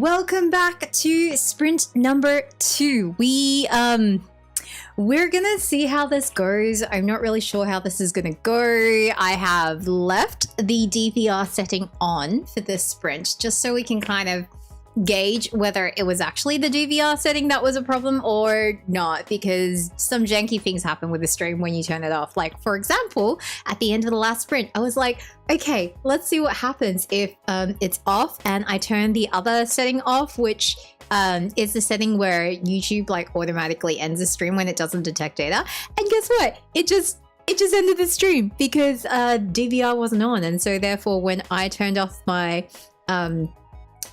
welcome back to sprint number 2. We're gonna see how this goes. I'm not really sure how this is gonna go. I have left the DVR setting on for this sprint just so we can kind of gauge whether it was actually the DVR setting that was a problem or not, because some janky things happen with the stream when you turn it off. Like, for example, at the end of the last sprint, I was like, okay, let's see what happens if it's off and I turn the other setting off, which is the setting where YouTube like automatically ends the stream when it doesn't detect data. And guess what? It just ended the stream because DVR wasn't on, and so therefore when I turned off my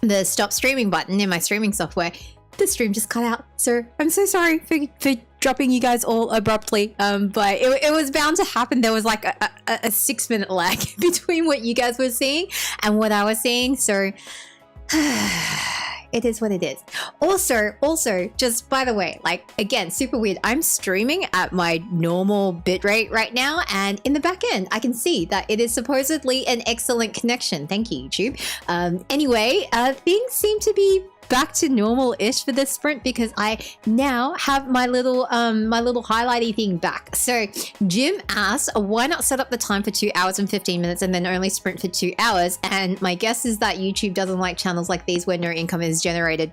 the stop streaming button in my streaming software, the stream just cut out. So I'm so sorry for dropping you guys all abruptly, but it was bound to happen. There was like a 6-minute lag between what you guys were seeing and what I was seeing, so it is what it is. Also, just by the way, like, again, super weird, I'm streaming at my normal bitrate right now, and in the back end I can see that it is supposedly an excellent connection. Thank you, YouTube. Anyway, things seem to be back to normal-ish for this sprint because I now have my little highlighty thing back. So Jim asked, why not set up the time for 2 hours and 15 minutes and then only sprint for 2 hours? And my guess is that YouTube doesn't like channels like these where no income is generated.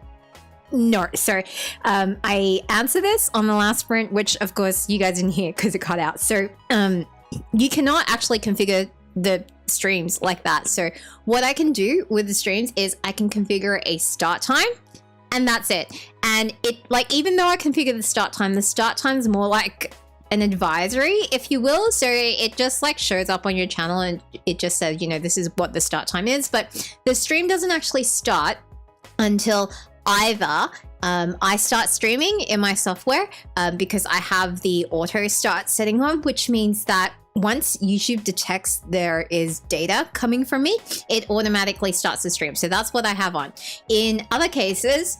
No, so I answered this on the last sprint, which of course you guys didn't hear because it cut out. So you cannot actually configure the streams like that. So what I can do with the streams is I can configure a start time, and that's it. And it, like, even though I configure the start time is more like an advisory, if you will. So it just like shows up on your channel and it just says, you know, this is what the start time is, but the stream doesn't actually start until either I start streaming in my software because I have the auto start setting on, which means that once YouTube detects there is data coming from me, it automatically starts the stream. So that's what I have on. In other cases,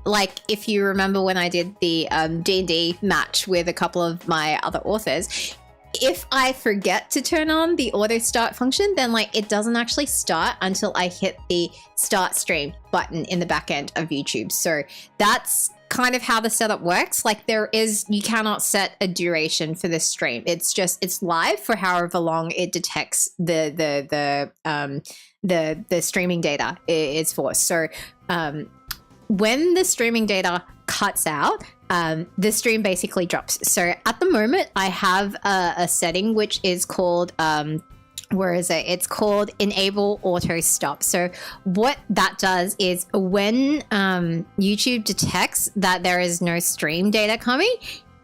like if you remember when I did the D&D match with a couple of my other authors, if I forget to turn on the auto start function, then like it doesn't actually start until I hit the start stream button in the back end of YouTube. So that's kind of how the setup works. Like you cannot set a duration for this stream. It's live for however long it detects the streaming data is for. So when the streaming data cuts out, the stream basically drops. So at the moment I have a setting which is called where is it? It's called enable auto stop. So what that does is when YouTube detects that there is no stream data coming,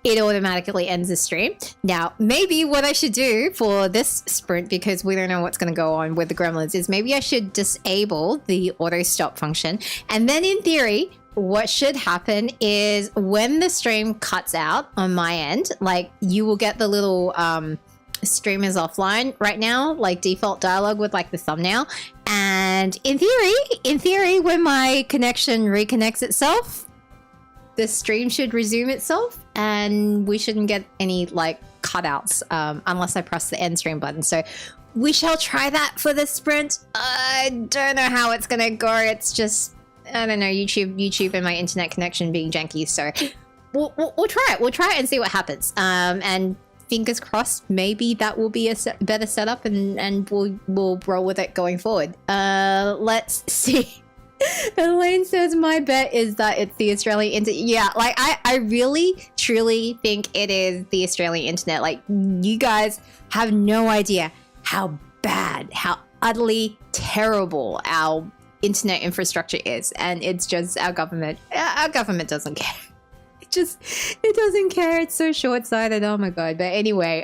it automatically ends the stream. Now, maybe what I should do for this sprint, because we don't know what's going to go on with the gremlins, is maybe I should disable the auto stop function. And then in theory, what should happen is when the stream cuts out on my end, like you will get the little stream is offline right now, like default dialogue with like the thumbnail. And in theory, when my connection reconnects itself, the stream should resume itself and we shouldn't get any like cutouts unless I press the end stream button. So we shall try that for this sprint. I don't know how it's gonna go. It's just, I don't know, YouTube and my internet connection being janky. So we'll try it. We'll try it and see what happens. And fingers crossed, maybe that will be a better setup and we'll roll with it going forward. Let's see. Elaine says, my bet is that it's the Australian internet. Yeah, like I really, truly think it is the Australian internet. Like, you guys have no idea how bad, how utterly terrible our internet infrastructure is. And it's just our government doesn't care. It doesn't care. It's so short-sighted. Oh my god. But anyway,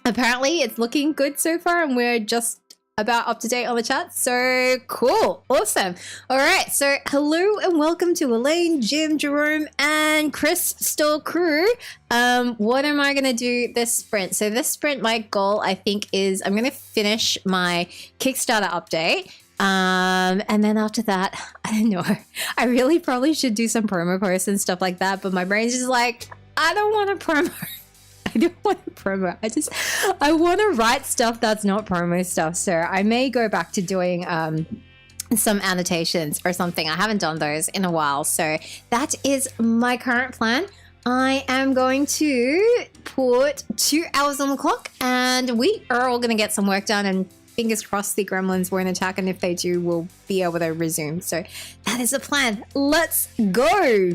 apparently it's looking good so far and we're just about up to date on the chat. So cool. Awesome. All right. So hello and welcome to Elaine, Jim, Jerome, and Chris Still crew. What am I going to do this sprint? So this sprint, my goal, I think, is I'm going to finish my Kickstarter update. And then after that, I don't know, I really probably should do some promo posts and stuff like that, but my brain's just like, I don't want a promo. I don't want a promo. I want to write stuff that's not promo stuff. So I may go back to doing some annotations or something. I haven't done those in a while. So that is my current plan. I am going to put 2 hours on the clock and we are all going to get some work done, and fingers crossed the gremlins won't attack, and if they do, we'll be able to resume. So that is the plan. Let's go.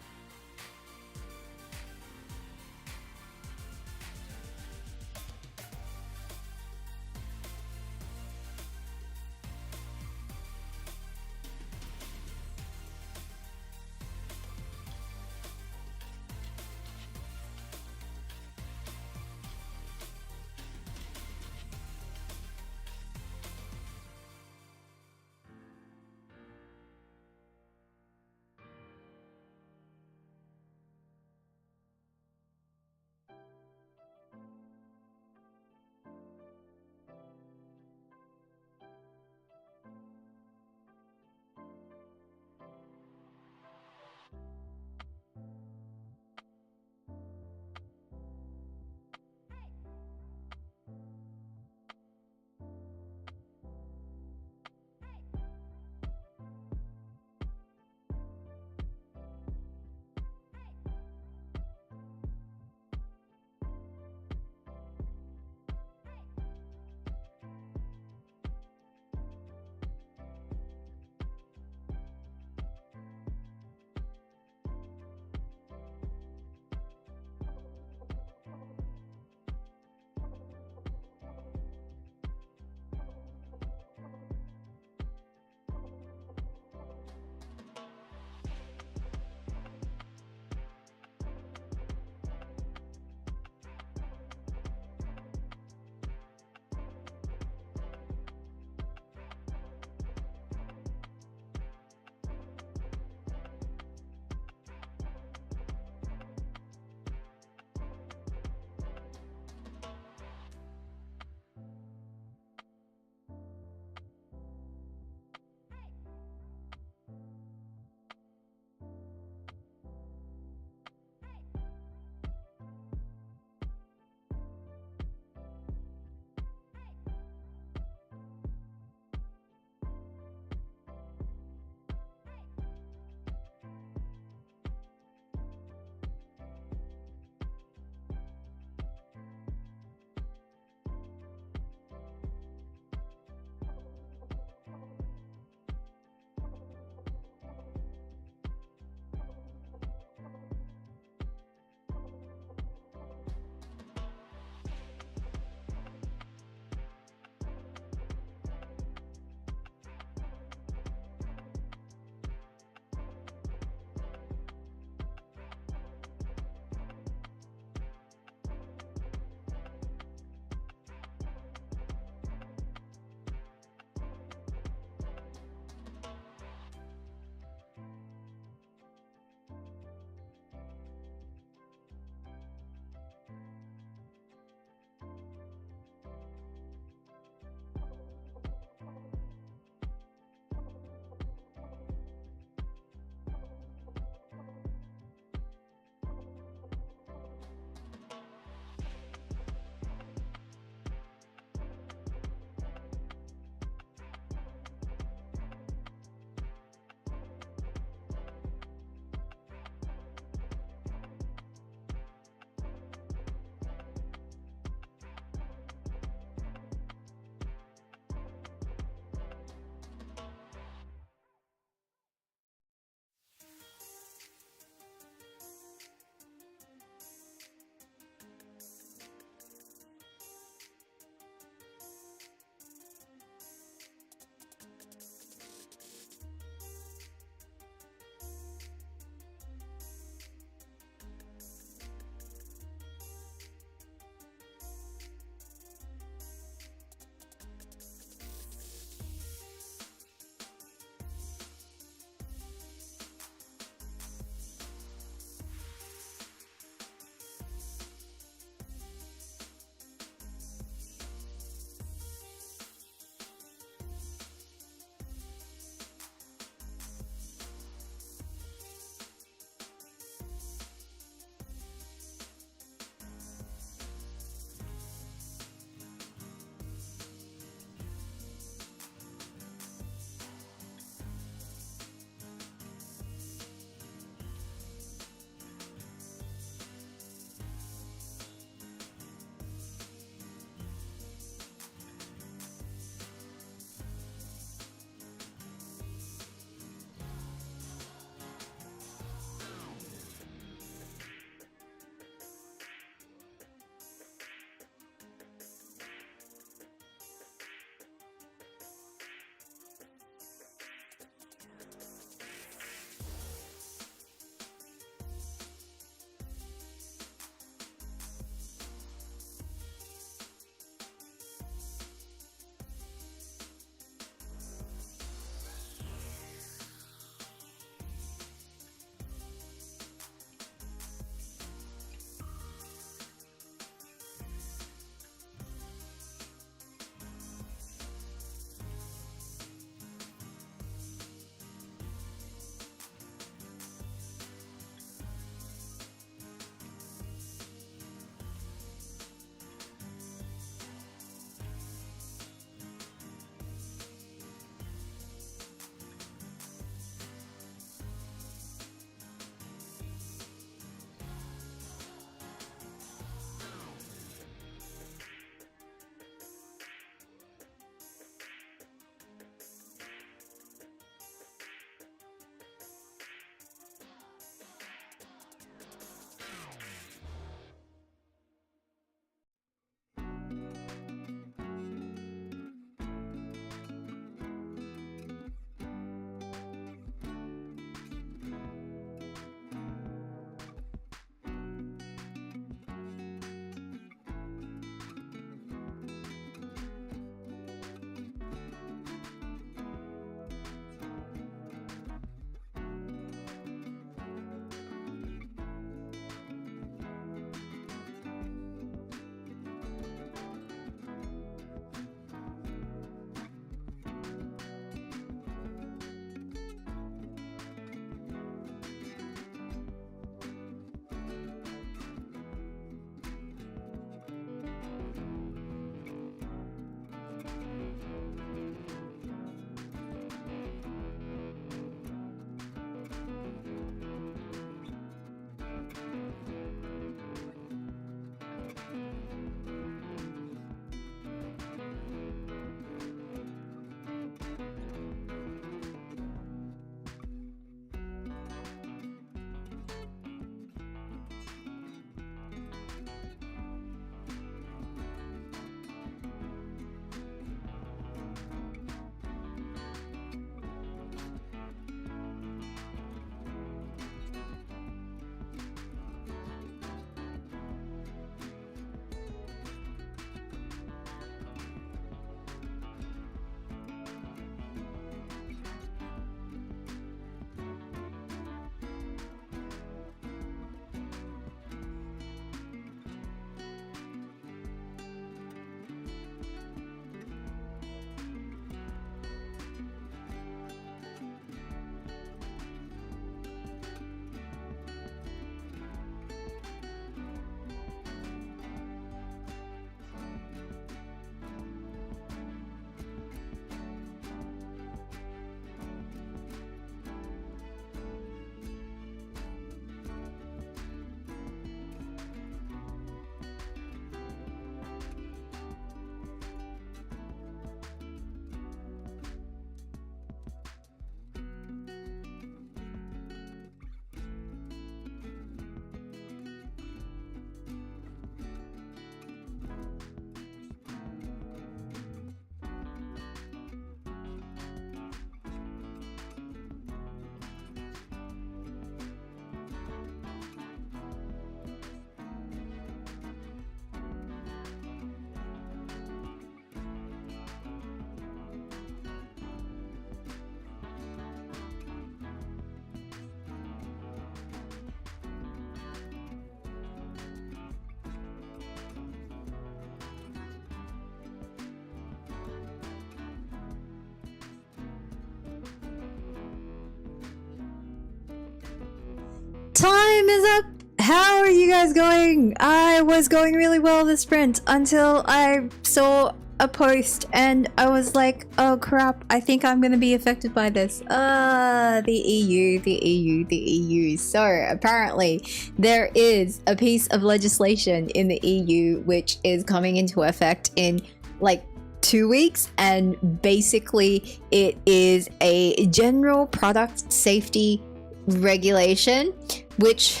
How are you guys going? I was going really well this sprint until I saw a post and I was like, oh crap, I think I'm gonna be affected by this. The EU. So apparently there is a piece of legislation in the EU which is coming into effect in like 2 weeks, and basically it is a general product safety regulation which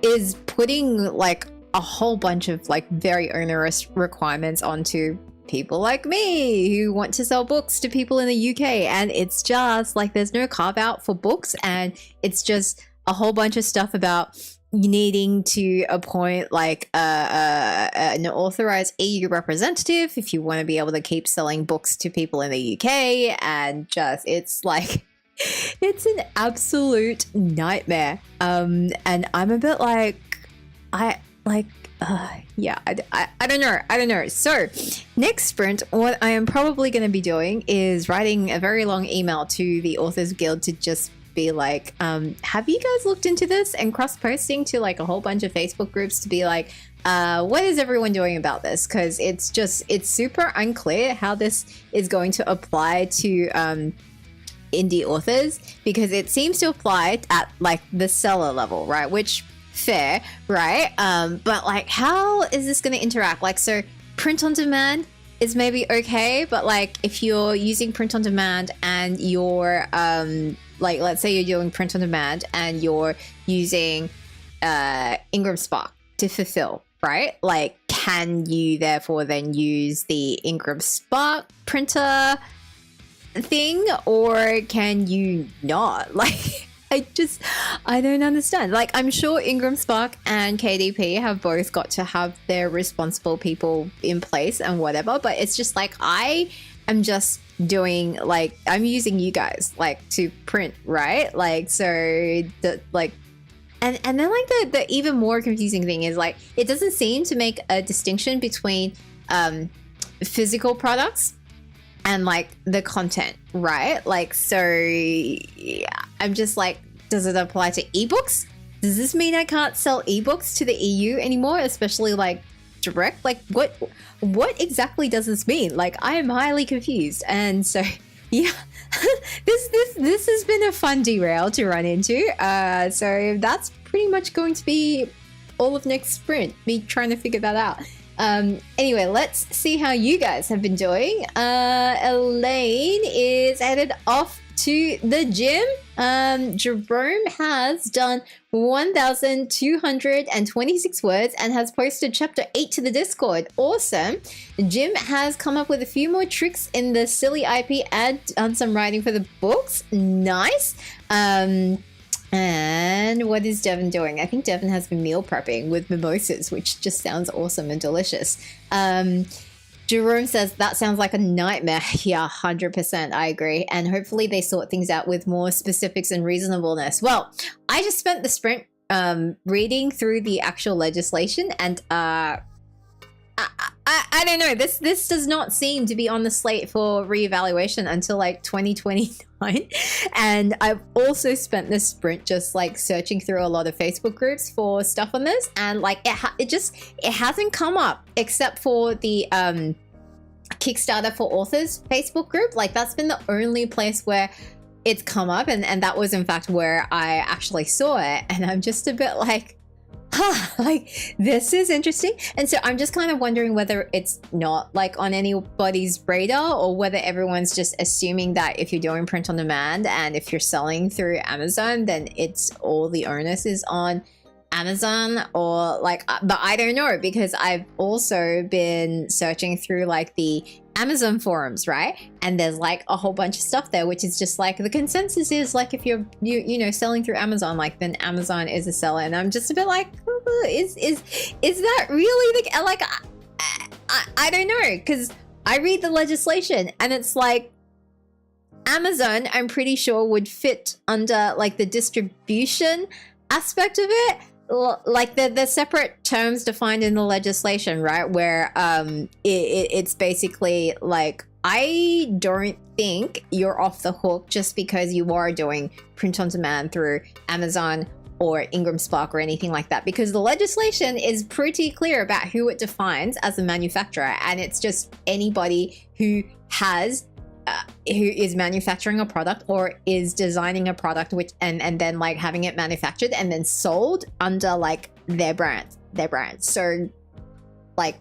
is putting like a whole bunch of like very onerous requirements onto people like me who want to sell books to people in the UK, and it's just like there's no carve out for books, and it's just a whole bunch of stuff about needing to appoint like an authorized EU representative if you want to be able to keep selling books to people in the UK, and just it's like it's an absolute nightmare. And I'm a bit like I don't know. So next sprint, what I am probably going to be doing is writing a very long email to the Authors Guild to just be like, have you guys looked into this, and cross-posting to like a whole bunch of Facebook groups to be like, what is everyone doing about this? Because it's super unclear how this is going to apply to indie authors, because it seems to apply at like the seller level, right? Which fair, right? But like, how is this going to interact? Like, so print on demand is maybe okay, but like if you're using print on demand and you're like, let's say you're doing print on demand and you're using Ingram Spark to fulfill, right? Like, can you therefore then use the Ingram Spark printer thing, or can you not? Like, I don't understand. Like, I'm sure Ingram Spark and KDP have both got to have their responsible people in place and whatever, but it's just like, I am just doing like, I'm using you guys like to print, right? Like, so the like, and then like the even more confusing thing is like, it doesn't seem to make a distinction between physical products and like the content, right? Like, so yeah, I'm just like, does it apply to ebooks? Does this mean I can't sell ebooks to the EU anymore, especially like direct? Like, what exactly does this mean? Like, I am highly confused. And so yeah, this has been a fun derail to run into. So that's pretty much going to be all of next sprint, me trying to figure that out. Anyway, let's see how you guys have been doing. Elaine is headed off to the gym. Jerome has done 1,226 words and has posted chapter 8 to the Discord. Awesome. Jim has come up with a few more tricks in the silly IP and done some writing for the books. Nice. And what is Devin doing? I think Devin has been meal prepping with mimosas, which just sounds awesome and delicious. Jerome says, that sounds like a nightmare. Yeah, 100%. I agree. And hopefully they sort things out with more specifics and reasonableness. Well, I just spent the sprint reading through the actual legislation, and I don't know. This does not seem to be on the slate for reevaluation until like 2029. And I've also spent this sprint just like searching through a lot of Facebook groups for stuff on this, and like it hasn't come up except for the Kickstarter for Authors Facebook group. Like, that's been the only place where it's come up, and that was in fact where I actually saw it. And I'm just a bit like, like, this is interesting. And so I'm just kind of wondering whether it's not like on anybody's radar, or whether everyone's just assuming that if you're doing print on demand and if you're selling through Amazon, then it's all the onus is on Amazon, or like, but I don't know, because I've also been searching through like the Amazon forums, right? And there's like a whole bunch of stuff there, which is just like, the consensus is like, if you know selling through Amazon, like, then Amazon is a seller. And I'm just a bit like, is that really the, like, I don't know, because I read the legislation and it's like, Amazon, I'm pretty sure, would fit under like the distribution aspect of it. Like the separate terms defined in the legislation, right? Where it's basically like, I don't think you're off the hook just because you are doing print on demand through Amazon or Ingram Spark or anything like that, because the legislation is pretty clear about who it defines as a manufacturer, and it's just anybody who has who is manufacturing a product or is designing a product which and then like having it manufactured and then sold under like their brand. So like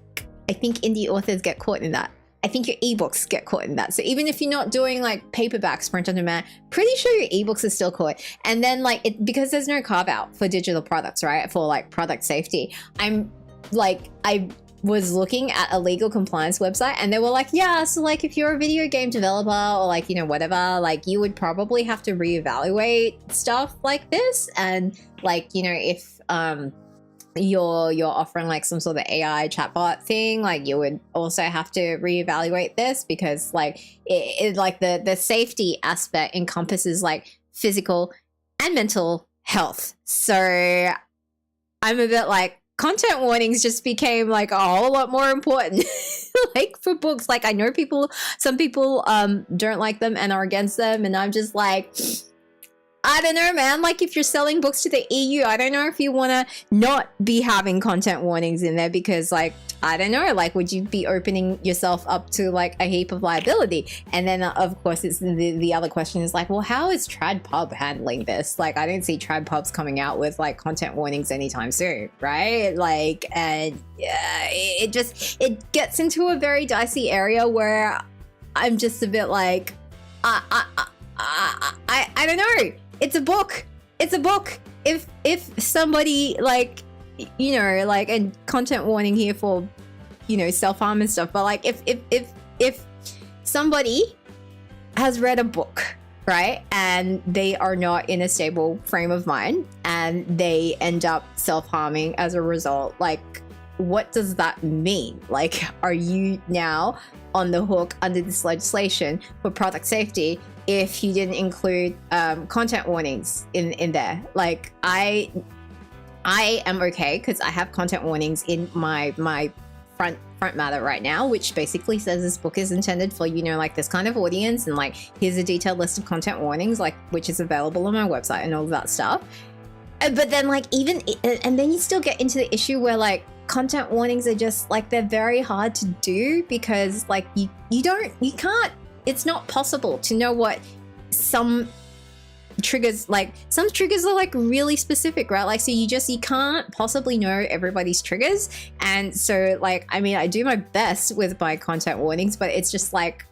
I think indie authors get caught in that. I think your ebooks get caught in that. So even if you're not doing like paperbacks, print on demand, pretty sure your ebooks are still caught. And then like because there's no carve out for digital products, right? For like product safety. I was looking at a legal compliance website and they were like, yeah, so like if you're a video game developer or like, you know, whatever, like you would probably have to reevaluate stuff like this. And like, you know, if you're offering like some sort of AI chatbot thing, like you would also have to reevaluate this, because like it like the safety aspect encompasses like physical and mental health. So I'm a bit like, content warnings just became like a whole lot more important like for books. Like I know some people don't like them and are against them, and I'm just like, I don't know, man. Like if you're selling books to the EU, I don't know if you want to not be having content warnings in there, because like, I don't know, like would you be opening yourself up to like a heap of liability? And then of course it's the other question is like, well, how is TradPub handling this? Like I don't see TradPubs coming out with like content warnings anytime soon, right? Like, and yeah, it gets into a very dicey area where I'm just a bit like, I don't know. It's a book. If somebody like, you know, like, and content warning here for, you know, self-harm and stuff, but like if somebody has read a book, right, and they are not in a stable frame of mind and they end up self-harming as a result, like what does that mean? Like, are you now on the hook under this legislation for product safety if you didn't include content warnings in there? Like I am okay because I have content warnings in my front matter right now, which basically says this book is intended for, you know, like this kind of audience, and like here's a detailed list of content warnings, like which is available on my website and all of that stuff. But then like even and then you still get into the issue where like content warnings are just like, they're very hard to do, because like you can't, it's not possible to know what some triggers, like some triggers are like really specific, right? Like, so you can't possibly know everybody's triggers. And so like, I mean, I do my best with my content warnings, but it's just like,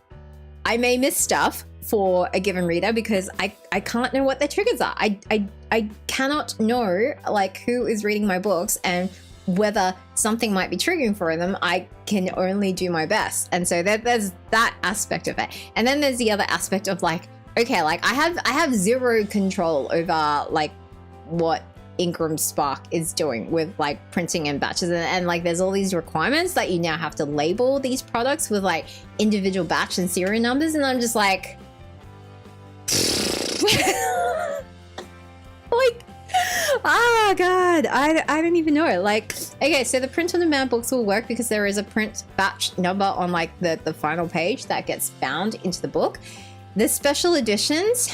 I may miss stuff for a given reader because I can't know what their triggers are. I cannot know like who is reading my books and whether something might be triggering for them. I can only do my best. And so there's that aspect of it. And then there's the other aspect of like, okay, like I have zero control over like what Ingram Spark is doing with like printing and batches, and like there's all these requirements that you now have to label these products with like individual batch and serial numbers, and I'm just like like, oh god, I don't even know. Like, okay, so the print on demand books will work because there is a print batch number on like the final page that gets bound into the book. The special editions,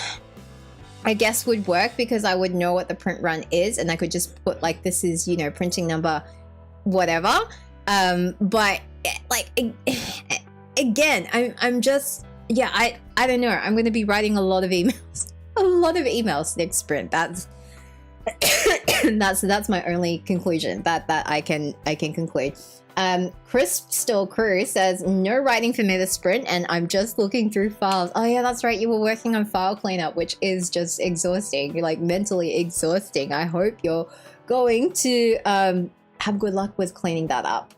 I guess, would work because I would know what the print run is and I could just put like, this is, you know, printing number whatever. But like again, I'm just, yeah, I don't know. I'm going to be writing a lot of emails next sprint. That's that's my only conclusion that I can conclude. Crisp Still Crew says, no writing for me this sprint, and I'm just looking through files. Oh yeah, that's right, you were working on file cleanup, which is just exhausting, like mentally exhausting. I hope you're going to have good luck with cleaning that up.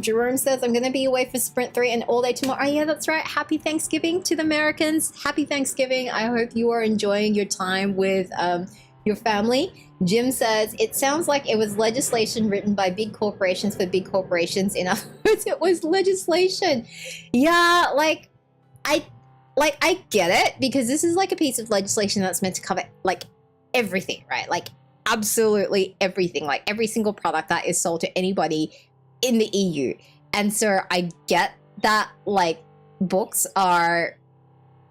Jerome says, I'm gonna be away for sprint 3 and all day tomorrow. Oh yeah, that's right. Happy Thanksgiving to the Americans. Happy Thanksgiving. I hope you are enjoying your time with your family. Jim says, it sounds like it was legislation written by big corporations for big corporations. In other words, it was legislation. Yeah, like I get it, because this is like a piece of legislation that's meant to cover like everything, right? Like absolutely everything, like every single product that is sold to anybody in the EU. And so I get that like books are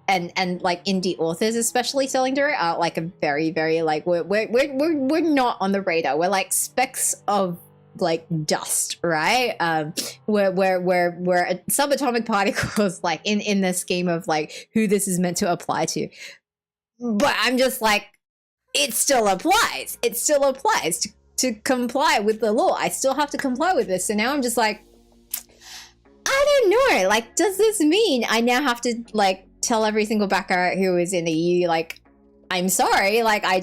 and like indie authors, especially selling direct, are like a very, very like we're not on the radar. We're like specks of like dust, right? We're subatomic particles, like in the scheme of like who this is meant to apply to. But I'm just like, it still applies. It still applies to comply with the law. I still have to comply with this. So now I'm just like, I don't know. Like, does this mean I now have to like tell every single backer who is in the EU, like, I'm sorry, like I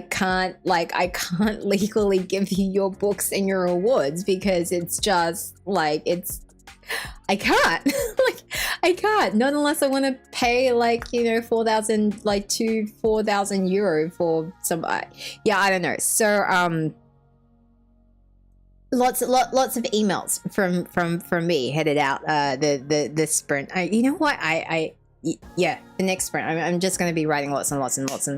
can't legally give you your books and your awards because it's just like I can't. Like I can't, not unless I want to pay like, you know, 4,000 like to 4,000 euro for some yeah, I don't know. So lots of emails from me headed out the sprint. You know what, yeah, the next sprint I'm just going to be writing lots of emails.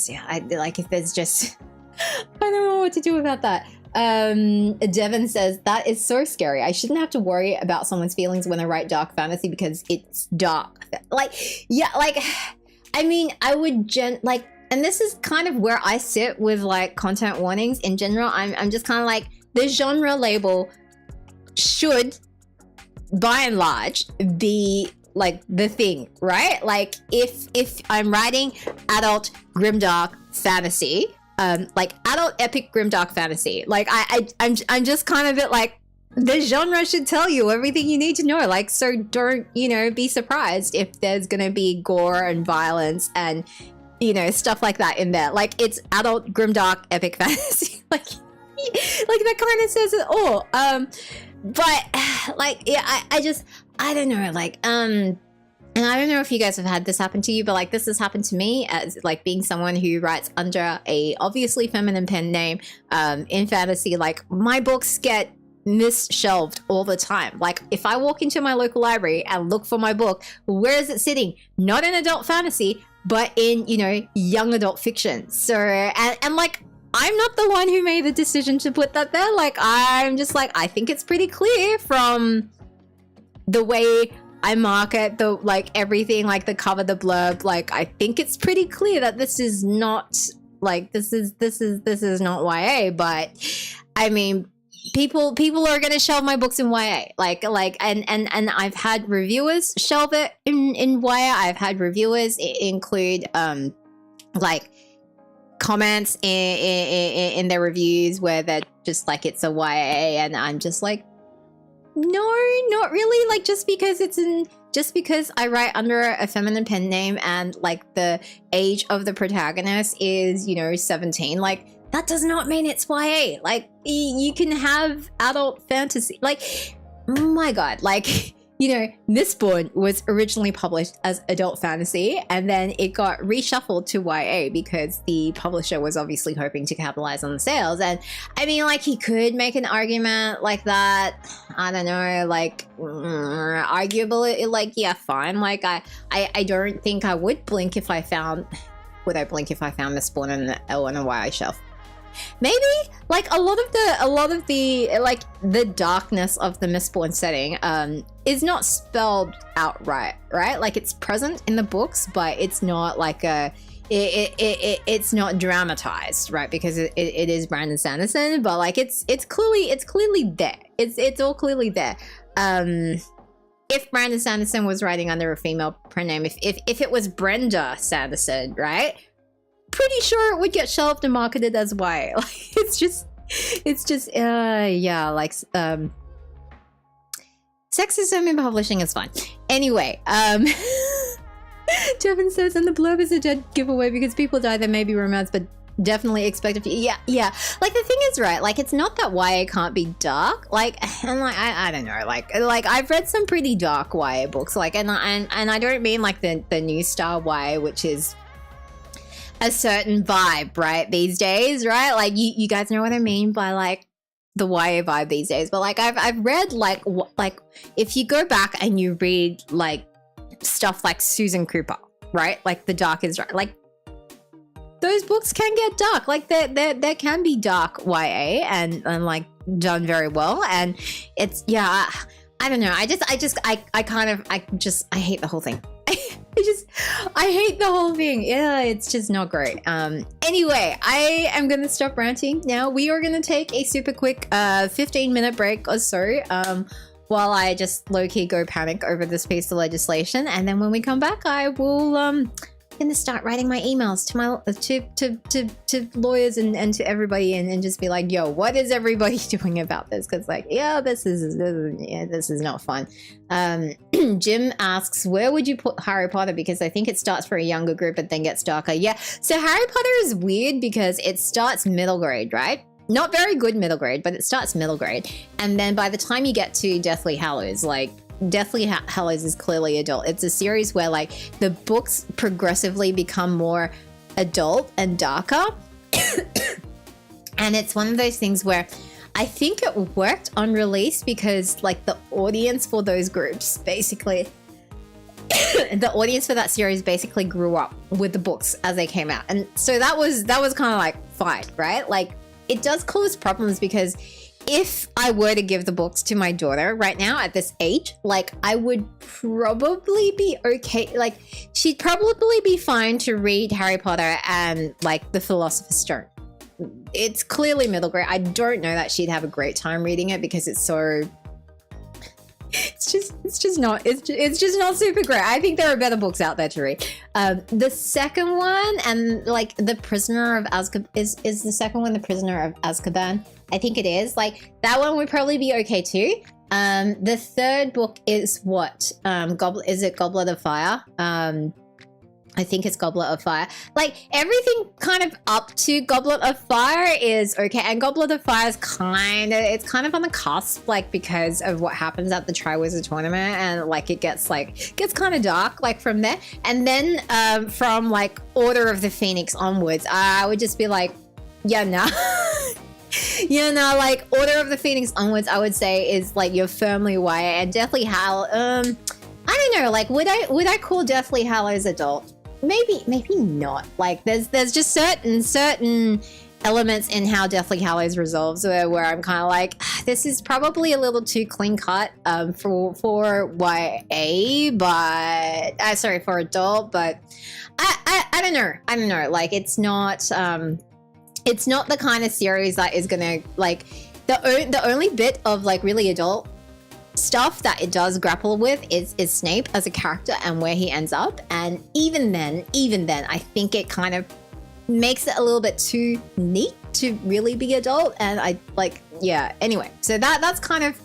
Yeah, I like, if there's just I don't know what to do about that. Devin says, that is so scary. I shouldn't have to worry about someone's feelings when I write dark fantasy because it's dark. Like, yeah, like, I mean, I would like, and this is kind of where I sit with like content warnings in general. I'm just kind of like, the genre label should, by and large, be like the thing, right? Like if I'm writing adult grimdark fantasy, like adult epic grimdark fantasy, like I'm just kind of like, the genre should tell you everything you need to know. Like, so don't, you know, be surprised if there's gonna be gore and violence and, you know, stuff like that in there. Like, it's adult grimdark epic fantasy. like that kind of says it all. But like, yeah, I don't know, like, and I don't know if you guys have had this happen to you, but like, this has happened to me as like being someone who writes under a obviously feminine pen name in fantasy. Like, my books get misshelved all the time. Like, if I walk into my local library and look for my book, where is it sitting? Not in adult fantasy, but in, you know, young adult fiction. So, and like, I'm not the one who made the decision to put that there. Like, I'm just like, I think it's pretty clear from the way I market the, like, everything, like the cover, the blurb, like, I think it's pretty clear that this is not, like, this is not YA. But I mean, people are going to shelve my books in YA, like, and I've had reviewers shelve it in YA. I've had reviewers include, like, comments in their reviews where they're just like, it's a YA, and I'm just like, no, not really. Like, just because I write under a feminine pen name and like the age of the protagonist is, you know, 17, like, that does not mean it's YA. Like, you can have adult fantasy. Like, oh my God, like, you know, Mistborn was originally published as adult fantasy, and then it got reshuffled to YA because the publisher was obviously hoping to capitalize on the sales. And I mean, like, he could make an argument like that. I don't know, like, arguably, like, yeah, fine. Like, I don't think I would blink if I found, would I blink if I found Mistborn on a YA shelf? Maybe. Like, a lot of the like the darkness of the Mistborn setting is not spelled outright, right? Like, it's present in the books, but it's not like it's not dramatized, right? Because it is Brandon Sanderson, but like, it's clearly there. It's all clearly there. If Brandon Sanderson was writing under a female pen name, if it was Brenda Sanderson, right? Pretty sure it would get shelved and marketed as YA. Like, it's just yeah, like, sexism in publishing is fine. Anyway, Devin says, and the blurb is a dead giveaway because people die, there may be romance, but definitely expect a few. Yeah. Like, the thing is, right, like, it's not that YA can't be dark. Like, and like, I don't know, like I've read some pretty dark YA books, like, and I don't mean like the new style YA, which is a certain vibe, right, these days, right? Like, you guys know what I mean by like the YA vibe these days. But like, I've read like if you go back and you read like stuff like Susan Cooper, right? Like, The Dark is Right. Like, those books can get dark. Like, there can be dark YA and like done very well. And it's, yeah, I don't know. I hate the whole thing. I hate the whole thing. Yeah, it's just not great. Anyway, I am gonna stop ranting now. We are gonna take a super quick 15-minute break or so, while I just low-key go panic over this piece of legislation, and then when we come back, I will gonna start writing my emails to my to lawyers and to everybody, and just be like, yo, what is everybody doing about this? Because like, yeah, this is not fun. Jim asks, where would you put Harry Potter? Because I think it starts for a younger group but then gets darker. Yeah, so Harry Potter is weird because it starts middle grade, right? Not very good middle grade, but it starts middle grade, and then by the time you get to Deathly Hallows, like Deathly Hallows is clearly adult. It's a series where like the books progressively become more adult and darker. And it's one of those things where I think it worked on release because like the audience for those groups basically the audience for that series basically grew up with the books as they came out. And so that was kind of like fine, right? Like it does cause problems because if I were to give the books to my daughter right now at this age, like I would probably be okay. Like she'd probably be fine to read Harry Potter and like the Philosopher's Stone. It's clearly middle grade. I don't know that she'd have a great time reading it because it's so. It's just not super great. I think there are better books out there to read. The second one, and like The Prisoner of Azkaban, is the second one The Prisoner of Azkaban? I think it is. Like that one would probably be okay too. The third book is what? Goblet of Fire? I think it's Goblet of Fire. Like everything kind of up to Goblet of Fire is okay, and Goblet of Fire is kind of on the cusp, like because of what happens at the Triwizard Tournament, and like it gets kind of dark like from there, and then from like Order of the Phoenix onwards, I would just be like, yeah, nah. Yeah, no, like Order of the Phoenix onwards, I would say is like you're firmly YA, and Deathly Hallows. I don't know, like would I call Deathly Hallows adult? Maybe not. Like there's just certain elements in how Deathly Hallows resolves where I'm kind of like, this is probably a little too clean cut for YA, but sorry, for adult, but I don't know. Like it's not the kind of series that is gonna like the only bit of like really adult stuff that it does grapple with is Snape as a character and where he ends up, and even then I think it kind of makes it a little bit too neat to really be adult, and I like, yeah, anyway, so that's kind of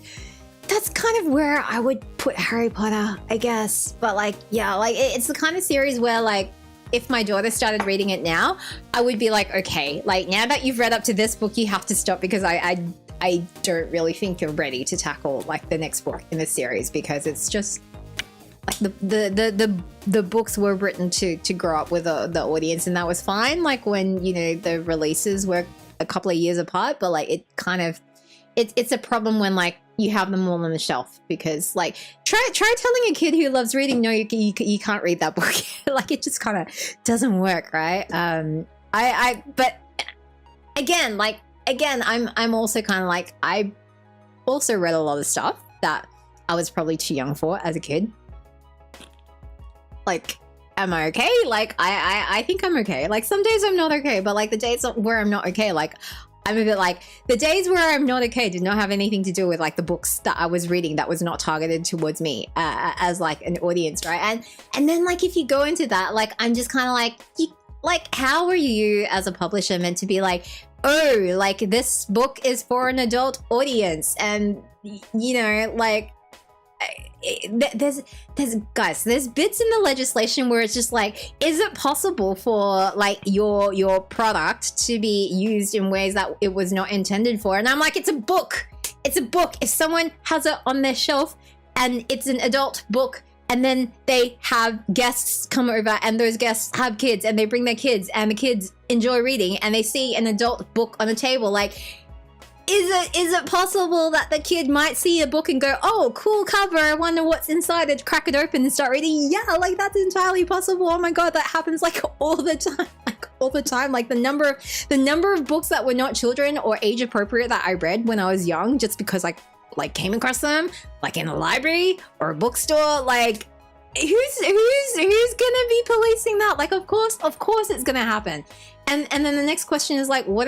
where I would put Harry Potter, I guess. But like, yeah, like it's the kind of series where like if my daughter started reading it now, I would be like, okay, like now that you've read up to this book, you have to stop, because I don't really think you're ready to tackle like the next book in the series, because it's just like the books were written to grow up with the audience, and that was fine. Like when, you know, the releases were a couple of years apart, but like it kind of it's a problem when like you have them all on the shelf, because like try telling a kid who loves reading, no, you can't read that book. Like it just kind of doesn't work, right? But again, I'm also kind of like, I also read a lot of stuff that I was probably too young for as a kid. Like, am I okay? Like, I think I'm okay. Like, some days I'm not okay, but like the days where I'm not okay, like, I'm a bit like, the days where I'm not okay did not have anything to do with like the books that I was reading that was not targeted towards me as like an audience, right? And then like, if you go into that, like, I'm just kind of like, how are you as a publisher meant to be like, oh, like this book is for an adult audience? And you know, like there's bits in the legislation where it's just like, is it possible for like your product to be used in ways that it was not intended for? And I'm like, it's a book. If someone has it on their shelf and it's an adult book, and then they have guests come over, and those guests have kids, and they bring their kids, and the kids enjoy reading, and they see an adult book on the table, like, is it possible that the kid might see a book and go, oh, cool cover, I wonder what's inside it, crack it open and start reading? Yeah, like that's entirely possible. Oh my god, that happens like all the time. Like the number of books that were not children or age appropriate that I read when I was young, just because like like came across them like in a library or a bookstore, like who's gonna be policing that? Like, of course it's gonna happen. And then the next question is like, what